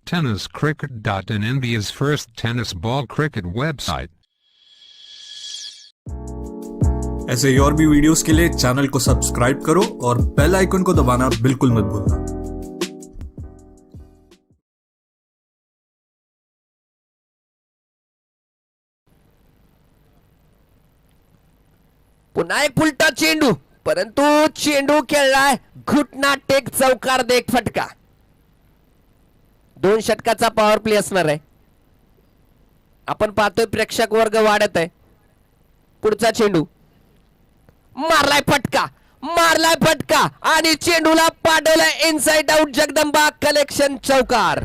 tenniscricket.in, India's first tennis ball cricket website. ऐसे ही और भी वीडियोस के लिए चैनल को सब्सक्राइब करो और बेल आइकन को दबाना बिल्कुल मत भूलना। पुन्हा एक उलटा चेंडू, परंतु चेंडू खेळलाय घुटना टेक चौकार देख फटका। 2 षटकाचा पॉवर प्ले असणार आहे। आपण पाहतोय प्रेक्षक वर्ग वाढत आहे। पुढचा चेंडू मारलाय फटका आणि चेंडूला पाडवलाय इनसाइड आउट। जगदंबा कलेक्शन चौकार।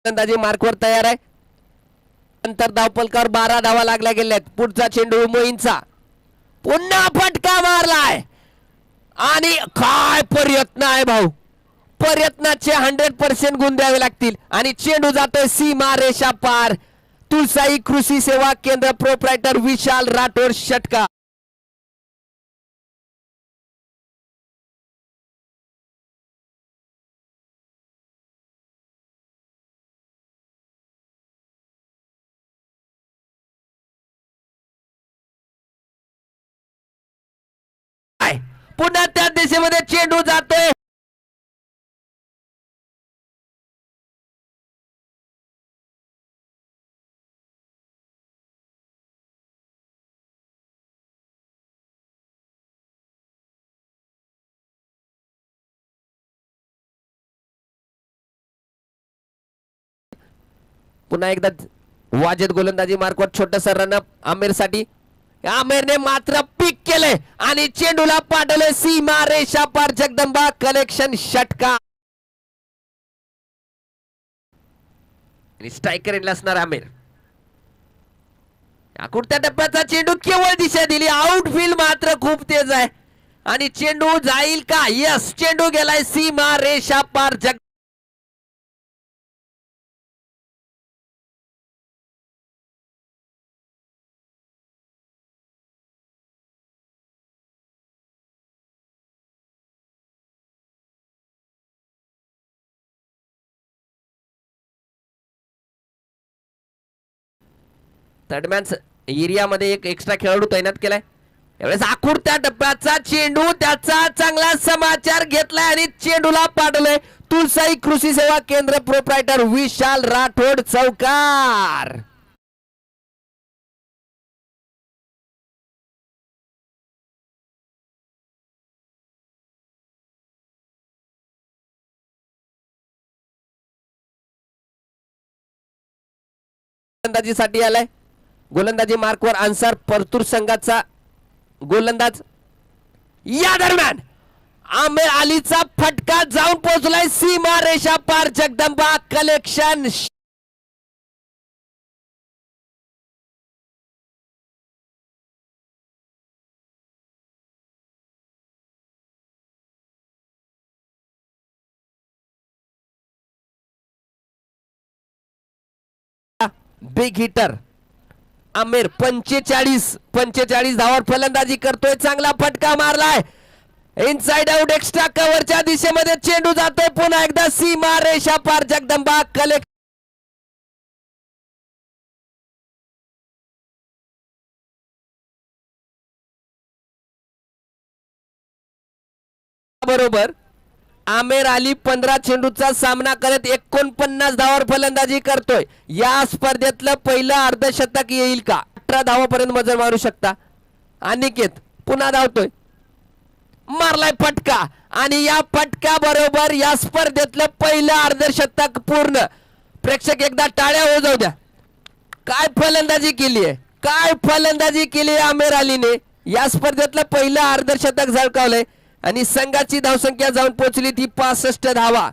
गोलंदाजी मार्कवर तयार आहे। नंतर धावपलकावर 12 धावा लागल्या गेल्यात। पुढचा चेंडू मोईनचा, पुन्हा फटका मारलाय आणि काय प्रयत्न आहे भाऊ। प्रयत्नाचे 100% गुण द्यावे लागतील आणि चेंडू जातोय सीमा रेषा पार। तुळसाई कृषी सेवा केंद्र प्रोप्रायटर विशाल राठोड षटकार। पुन्हा त्या दिशेमध्ये चेंडू जातोय। पुन्हा एकदा वाजत गोलंदाजी मार्कवर छोटस रनअप आमिरसाठी। आमिरने मात्र पिक केले आणि चेंडूला पाडले सीमा रेषा पार। जगदंबा कलेक्शन षटकार। स्ट्रायकर एंडला असणार आमिर। आकुडत्या टप्प्याचा चेंडू केवळ दिशा दिली। आउटफील्ड मात्र खूप तेज आहे आणि चेंडू जाईल का? यस, चेंडू गेलाय सीमा रेषा पार। दरम्यान एरियामध्ये एक एक्स्ट्रा खेळाडू तैनात केलाय। यावेळेस आकुडत्या टप्प्याचा चेंडू, त्याचा चांगला समाचार घेतलाय आणि चेंडूला पाडलंय तुळसाई कृषी सेवा केंद्र प्रोप्रायटर विशाल राठोड चौकार। गोलंदाजीसाठी आलाय। गोलंदाजी मार्कवर अन्सार परतूर संघाचा गोलंदाज। या दरम्यान आमिर अलीचा फटका जाऊन पोहोचलाय सीमा रेषा पार। Jagdamba collection big hitter Aamir 45 धावावर फलंदाजी करतोय। चांगला फटका मारलाय इनसाइड आउट एक्स्ट्रा कव्हरच्या दिशेमध्ये चेंडू जातोय पुन्हा एकदा सीमा रेषा पार। जगदंबा कलेक्शन बरोबर आमिर अली 15 चेंडूचा सामना करत 49 धावावर फलंदाजी करतोय। या स्पर्धेतलं पहिलं अर्धशतक येईल का? 18 धावापर्यंत मजल मारू शकता। अनिकेत पुन्हा धावतोय, मारलाय फटका आणि या फटका बरोबर या स्पर्धेतलं पहिलं अर्धशतक पूर्ण। प्रेक्षक एकदा टाळ्या वाजवू द्या। काय फलंदाजी केली आहे, काय फलंदाजी केली आमिर अलीने। या स्पर्धेतलं पहिलं अर्धशतक झळकावलंय आणि संघाची धावसंख्या जाऊन पोहोचली ती 65 धावा।